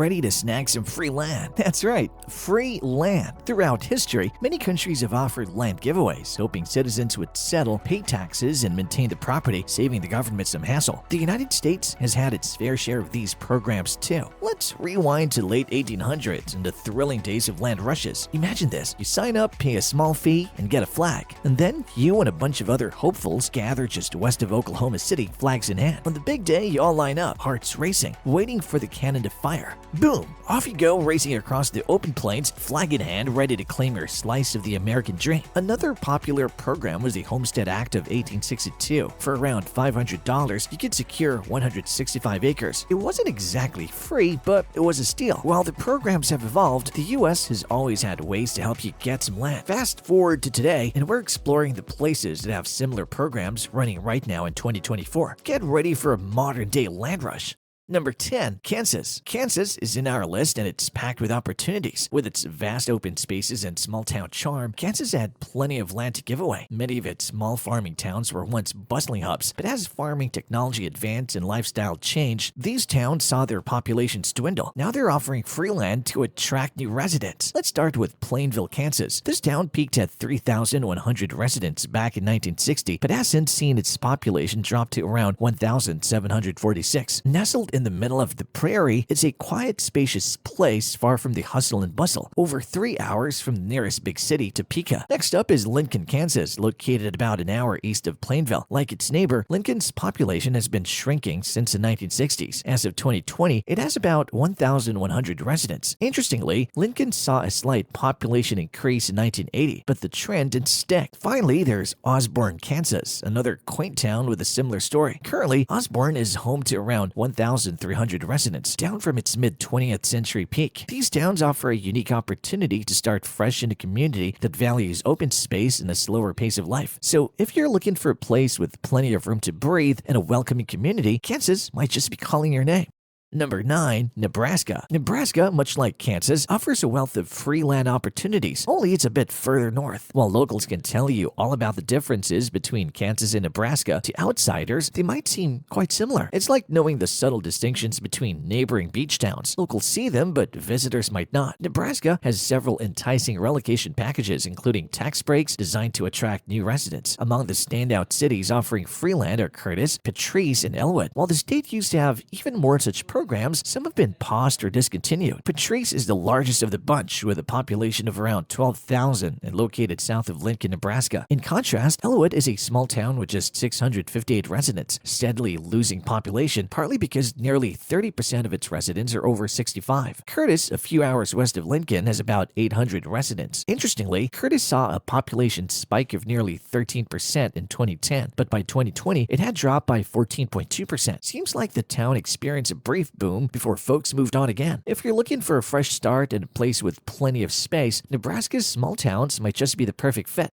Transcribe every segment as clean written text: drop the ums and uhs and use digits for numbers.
ready to snag some free land? That's right, free land. Throughout history, many countries have offered land giveaways, hoping citizens would settle, pay taxes, and maintain the property, saving the government some hassle. The United States has had its fair share of these programs too. Let's rewind to late 1800s and the thrilling days of land rushes. Imagine this: you sign up, pay a small fee, and get a flag. And then you and a bunch of other hopefuls gather just west of Oklahoma City, flags in hand. On the big day, you all line up, hearts racing, waiting for the cannon to fire. Boom! Off you go, racing across the open plains, flag in hand, ready to claim your slice of the American dream. Another popular program was the Homestead Act of 1862. For around $500, you could secure 165 acres. It wasn't exactly free, but it was a steal. While the programs have evolved, the US has always had ways to help you get some land. Fast forward to today, and we're exploring the places that have similar programs running right now in 2024. Get ready for a modern-day land rush. Number 10. Kansas. Kansas is in our list, and it's packed with opportunities. With its vast open spaces and small-town charm, Kansas had plenty of land to give away. Many of its small farming towns were once bustling hubs, but as farming technology advanced and lifestyle changed, these towns saw their populations dwindle. Now they're offering free land to attract new residents. Let's start with Plainville, Kansas. This town peaked at 3,100 residents back in 1960, but has since seen its population drop to around 1,746. Nestled in the middle of the prairie, it's a quiet, spacious place far from the hustle and bustle, over 3 hours from the nearest big city, Topeka. Next up is Lincoln, Kansas, located about an hour east of Plainville. Like its neighbor, Lincoln's population has been shrinking since the 1960s. As of 2020, it has about 1,100 residents. Interestingly, Lincoln saw a slight population increase in 1980, but the trend didn't stick. Finally, there's Osborne, Kansas, another quaint town with a similar story. Currently, Osborne is home to around 1,300 residents, down from its mid-20th century peak. These towns offer a unique opportunity to start fresh in a community that values open space and a slower pace of life. So if you're looking for a place with plenty of room to breathe and a welcoming community, Kansas might just be calling your name. Number 9. Nebraska. Nebraska, much like Kansas, offers a wealth of free land opportunities, only it's a bit further north. While locals can tell you all about the differences between Kansas and Nebraska, to outsiders, they might seem quite similar. It's like knowing the subtle distinctions between neighboring beach towns. Locals see them, but visitors might not. Nebraska has several enticing relocation packages, including tax breaks designed to attract new residents. Among the standout cities offering free land are Curtis, Patrice, and Elwood. While the state used to have even more such programs, some have been paused or discontinued. Patrice is the largest of the bunch, with a population of around 12,000 and located south of Lincoln, Nebraska. In contrast, Elwood is a small town with just 658 residents, steadily losing population, partly because nearly 30% of its residents are over 65. Curtis, a few hours west of Lincoln, has about 800 residents. Interestingly, Curtis saw a population spike of nearly 13% in 2010, but by 2020, it had dropped by 14.2%. Seems like the town experienced a brief boom before folks moved on again. If you're looking for a fresh start and a place with plenty of space, Nebraska's small towns might just be the perfect fit.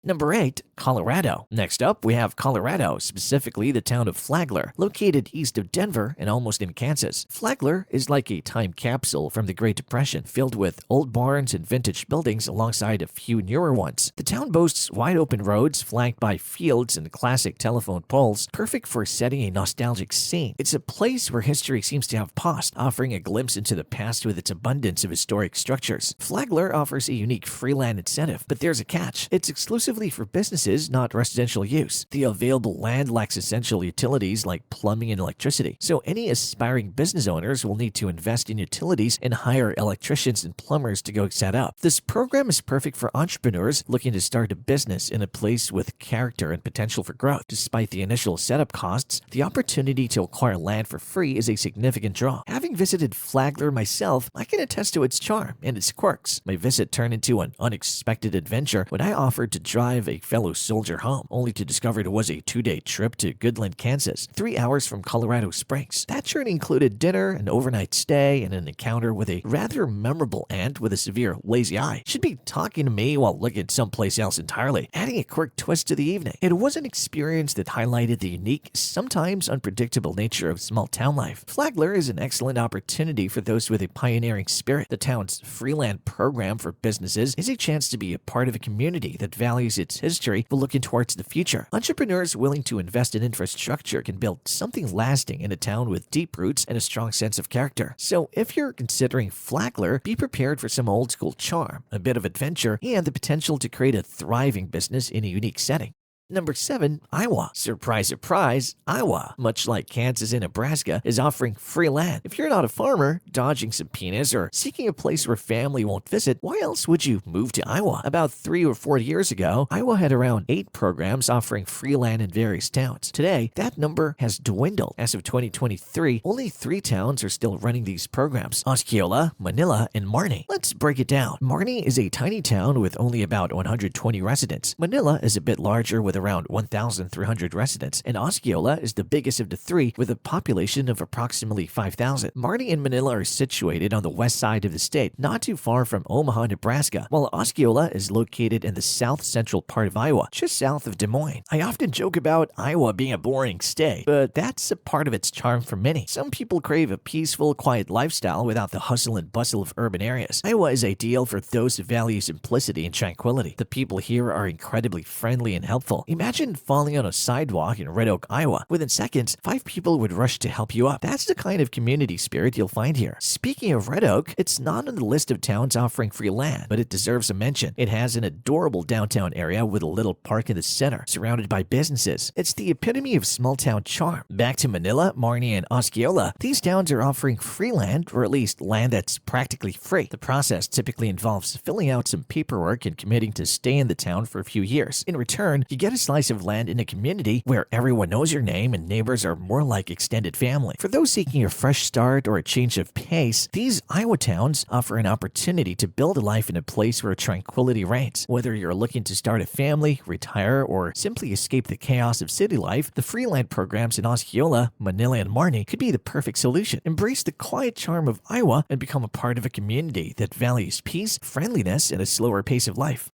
Number 8. Colorado. Next up, we have Colorado, specifically the town of Flagler, located east of Denver and almost in Kansas. Flagler is like a time capsule from the Great Depression, filled with old barns and vintage buildings alongside a few newer ones. The town boasts wide-open roads flanked by fields and classic telephone poles, perfect for setting a nostalgic scene. It's a place where history seems to have paused, offering a glimpse into the past with its abundance of historic structures. Flagler offers a unique free land incentive, but there's a catch. It's exclusively for businesses, not residential use. The available land lacks essential utilities like plumbing and electricity, so any aspiring business owners will need to invest in utilities and hire electricians and plumbers to go set up. This program is perfect for entrepreneurs looking to start a business in a place with character and potential for growth. Despite the initial setup costs, the opportunity to acquire land for free is a significant draw. Having visited Flagler myself, I can attest to its charm and its quirks. My visit turned into an unexpected adventure when I offered to drive a fellow soldier home, only to discover it was a 2-day trip to Goodland, Kansas, 3 hours from Colorado Springs. That journey included dinner, an overnight stay, and an encounter with a rather memorable aunt with a severe lazy eye. She'd be talking to me while looking at someplace else entirely, adding a quirk twist to the evening. It was an experience that highlighted the unique, sometimes unpredictable nature of small town life. Flagler is an excellent opportunity for those with a pioneering spirit. The town's freeland program for businesses is a chance to be a part of a community that values enjoys its history but looking towards the future. Entrepreneurs willing to invest in infrastructure can build something lasting in a town with deep roots and a strong sense of character. So if you're considering Flagler, be prepared for some old school charm, a bit of adventure, and the potential to create a thriving business in a unique setting. Number 7. Iowa. Surprise, surprise, Iowa, much like Kansas and Nebraska, is offering free land. If you're not a farmer, dodging subpoenas, or seeking a place where family won't visit, why else would you move to Iowa? About 3 or 4 years ago, Iowa had around 8 programs offering free land in various towns. Today, that number has dwindled. As of 2023, only 3 towns are still running these programs: Osceola, Manila, and Marnie. Let's break it down. Marnie is a tiny town with only about 120 residents. Manila is a bit larger with around 1,300 residents, and Osceola is the biggest of the 3 with a population of approximately 5,000. Marnie and Manila are situated on the west side of the state, not too far from Omaha, Nebraska, while Osceola is located in the south-central part of Iowa, just south of Des Moines. I often joke about Iowa being a boring state, but that's a part of its charm for many. Some people crave a peaceful, quiet lifestyle without the hustle and bustle of urban areas. Iowa is ideal for those who value simplicity and tranquility. The people here are incredibly friendly and helpful. Imagine falling on a sidewalk in Red Oak, Iowa. Within seconds, 5 people would rush to help you up. That's the kind of community spirit you'll find here. Speaking of Red Oak, it's not on the list of towns offering free land, but it deserves a mention. It has an adorable downtown area with a little park in the center, surrounded by businesses. It's the epitome of small-town charm. Back to Manila, Marnie, and Osceola, these towns are offering free land, or at least land that's practically free. The process typically involves filling out some paperwork and committing to stay in the town for a few years. In return, you get a slice of land in a community where everyone knows your name and neighbors are more like extended family. For those seeking a fresh start or a change of pace, these Iowa towns offer an opportunity to build a life in a place where tranquility reigns. Whether you're looking to start a family, retire, or simply escape the chaos of city life, the free land programs in Osceola, Manila, and Marnie could be the perfect solution. Embrace the quiet charm of Iowa and become a part of a community that values peace, friendliness, and a slower pace of life.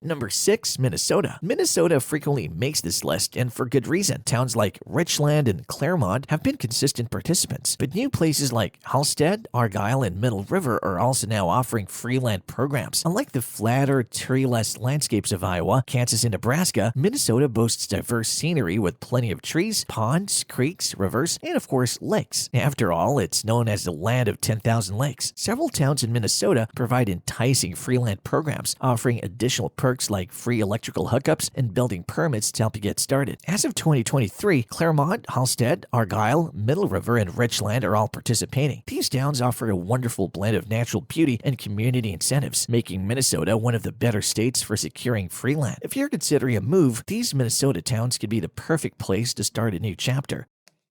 Number 6. Minnesota. Minnesota frequently makes this list, and for good reason. Towns like Richland and Claremont have been consistent participants, but new places like Halstead, Argyle, and Middle River are also now offering free land programs. Unlike the flatter, tree-less landscapes of Iowa, Kansas, and Nebraska, Minnesota boasts diverse scenery with plenty of trees, ponds, creeks, rivers, and of course, lakes. After all, it's known as the land of 10,000 lakes. Several towns in Minnesota provide enticing free land programs, offering additional perks like free electrical hookups and building permits to help you get started. As of 2023, Claremont, Halstead, Argyle, Middle River, and Richland are all participating. These towns offer a wonderful blend of natural beauty and community incentives, making Minnesota one of the better states for securing free land. If you're considering a move, these Minnesota towns could be the perfect place to start a new chapter.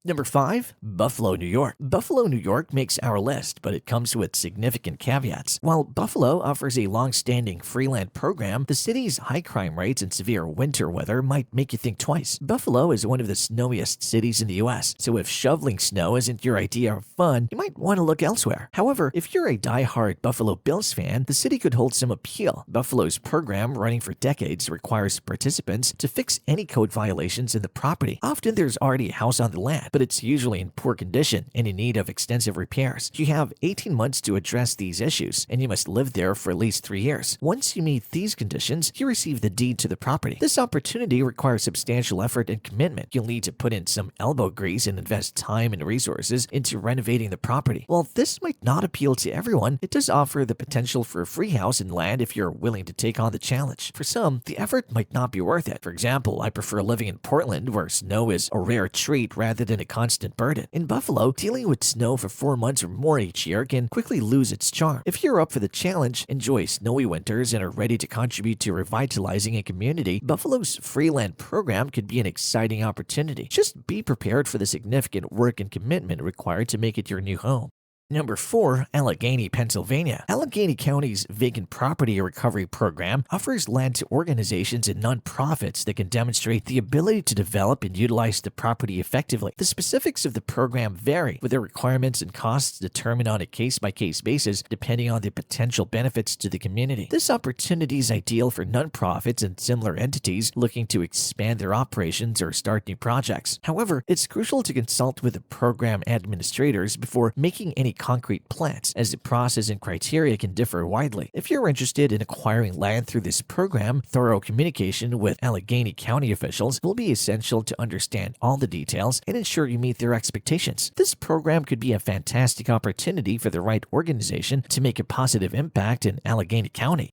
Number 5. Buffalo, New York. Buffalo, New York makes our list, but it comes with significant caveats. While Buffalo offers a long-standing free land program, the city's high crime rates and severe winter weather might make you think twice. Buffalo is one of the snowiest cities in the U.S., so if shoveling snow isn't your idea of fun, you might want to look elsewhere. However, if you're a die-hard Buffalo Bills fan, the city could hold some appeal. Buffalo's program, running for decades, requires participants to fix any code violations in the property. Often there's already a house on the land, but it's usually in poor condition and in need of extensive repairs. You have 18 months to address these issues, and you must live there for at least 3 years. Once you meet these conditions, you receive the deed to the property. This opportunity requires substantial effort and commitment. You'll need to put in some elbow grease and invest time and resources into renovating the property. While this might not appeal to everyone, it does offer the potential for a free house and land if you're willing to take on the challenge. For some, the effort might not be worth it. For example, I prefer living in Portland, where snow is a rare treat rather than a constant burden. In Buffalo, dealing with snow for 4 months or more each year can quickly lose its charm. If you're up for the challenge, enjoy snowy winters, and are ready to contribute to revitalizing a community, Buffalo's free land program could be an exciting opportunity. Just be prepared for the significant work and commitment required to make it your new home. Number 4. Allegheny, Pennsylvania. Allegheny County's Vacant Property Recovery Program offers land to organizations and nonprofits that can demonstrate the ability to develop and utilize the property effectively. The specifics of the program vary, with the requirements and costs determined on a case-by-case basis depending on the potential benefits to the community. This opportunity is ideal for nonprofits and similar entities looking to expand their operations or start new projects. However, it's crucial to consult with the program administrators before making any concrete plants, as the process and criteria can differ widely. If you're interested in acquiring land through this program, thorough communication with Allegheny County officials will be essential to understand all the details and ensure you meet their expectations. This program could be a fantastic opportunity for the right organization to make a positive impact in Allegheny County.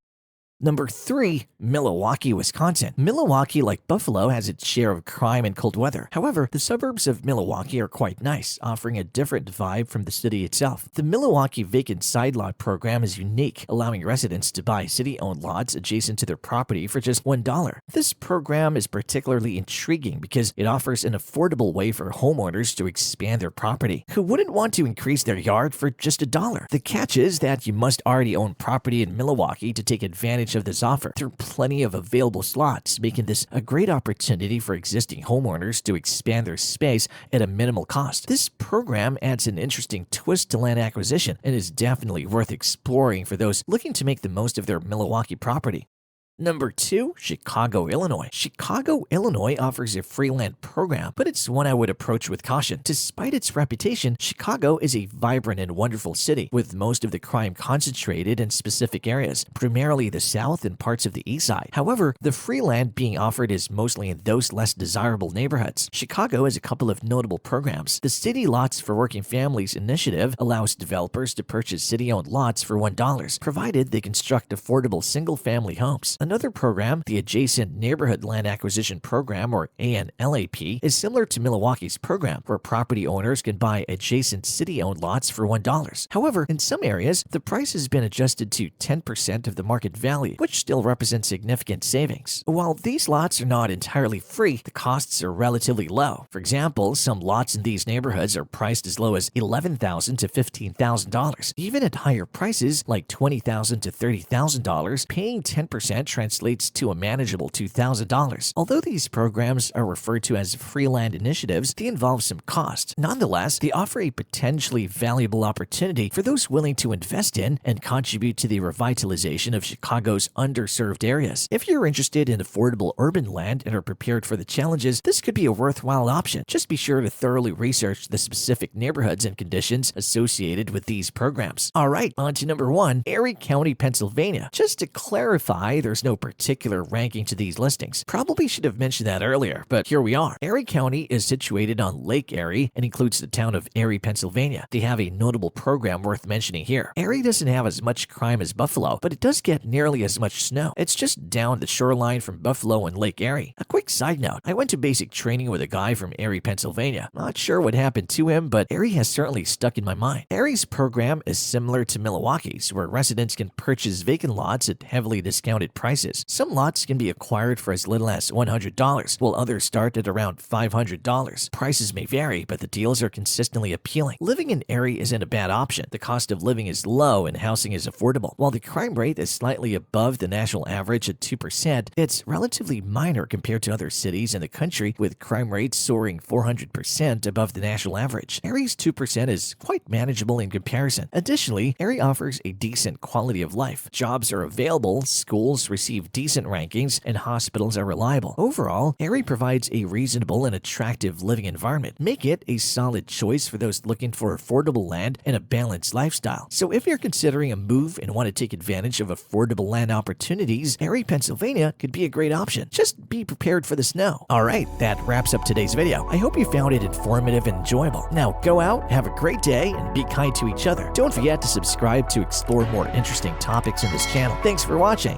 Number 3. Milwaukee, Wisconsin. Milwaukee, like Buffalo, has its share of crime and cold weather. However, the suburbs of Milwaukee are quite nice, offering a different vibe from the city itself. The Milwaukee Vacant Side Lot program is unique, allowing residents to buy city-owned lots adjacent to their property for just $1. This program is particularly intriguing because it offers an affordable way for homeowners to expand their property. Who wouldn't want to increase their yard for just $1? The catch is that you must already own property in Milwaukee to take advantage of this offer. There are plenty of available slots, making this a great opportunity for existing homeowners to expand their space at a minimal cost. This program adds an interesting twist to land acquisition and is definitely worth exploring for those looking to make the most of their Milwaukee property. Number 2. Chicago, Illinois. Chicago, Illinois offers a free land program, but it's one I would approach with caution. Despite its reputation, Chicago is a vibrant and wonderful city, with most of the crime concentrated in specific areas, primarily the south and parts of the east side. However, the free land being offered is mostly in those less desirable neighborhoods. Chicago has a couple of notable programs. The City Lots for Working Families initiative allows developers to purchase city-owned lots for $1, provided they construct affordable single-family homes. Another program, the Adjacent Neighborhood Land Acquisition Program, or ANLAP, is similar to Milwaukee's program, where property owners can buy adjacent city-owned lots for $1. However, in some areas, the price has been adjusted to 10% of the market value, which still represents significant savings. While these lots are not entirely free, the costs are relatively low. For example, some lots in these neighborhoods are priced as low as $11,000 to $15,000. Even at higher prices, like $20,000 to $30,000, paying 10% translates to a manageable $2,000. Although these programs are referred to as free land initiatives, they involve some cost. Nonetheless, they offer a potentially valuable opportunity for those willing to invest in and contribute to the revitalization of Chicago's underserved areas. If you're interested in affordable urban land and are prepared for the challenges, this could be a worthwhile option. Just be sure to thoroughly research the specific neighborhoods and conditions associated with these programs. Alright, on to number 1, Ary County, Pennsylvania. Just to clarify, there's no particular ranking to these listings. Probably should have mentioned that earlier, but here we are. Ary County is situated on Lake Erie and includes the town of Ary, Pennsylvania. They have a notable program worth mentioning here. Erie doesn't have as much crime as Buffalo, but it does get nearly as much snow. It's just down the shoreline from Buffalo and Lake Erie. A quick side note, I went to basic training with a guy from Ary, Pennsylvania. Not sure what happened to him, but Erie has certainly stuck in my mind. Ary's program is similar to Milwaukee's, where residents can purchase vacant lots at heavily discounted prices. Some lots can be acquired for as little as $100, while others start at around $500. Prices may vary, but the deals are consistently appealing. Living in Ary isn't a bad option. The cost of living is low and housing is affordable. While the crime rate is slightly above the national average at 2%, it's relatively minor compared to other cities in the country, with crime rates soaring 400% above the national average. Ary's 2% is quite manageable in comparison. Additionally, Ary offers a decent quality of life. Jobs are available, schools receive decent rankings, and hospitals are reliable. Overall, Ary provides a reasonable and attractive living environment. Make it a solid choice for those looking for affordable land and a balanced lifestyle. So if you're considering a move and want to take advantage of affordable land opportunities, Ary, Pennsylvania could be a great option. Just be prepared for the snow. Alright, that wraps up today's video. I hope you found it informative and enjoyable. Now go out, have a great day, and be kind to each other. Don't forget to subscribe to explore more interesting topics in this channel. Thanks for watching.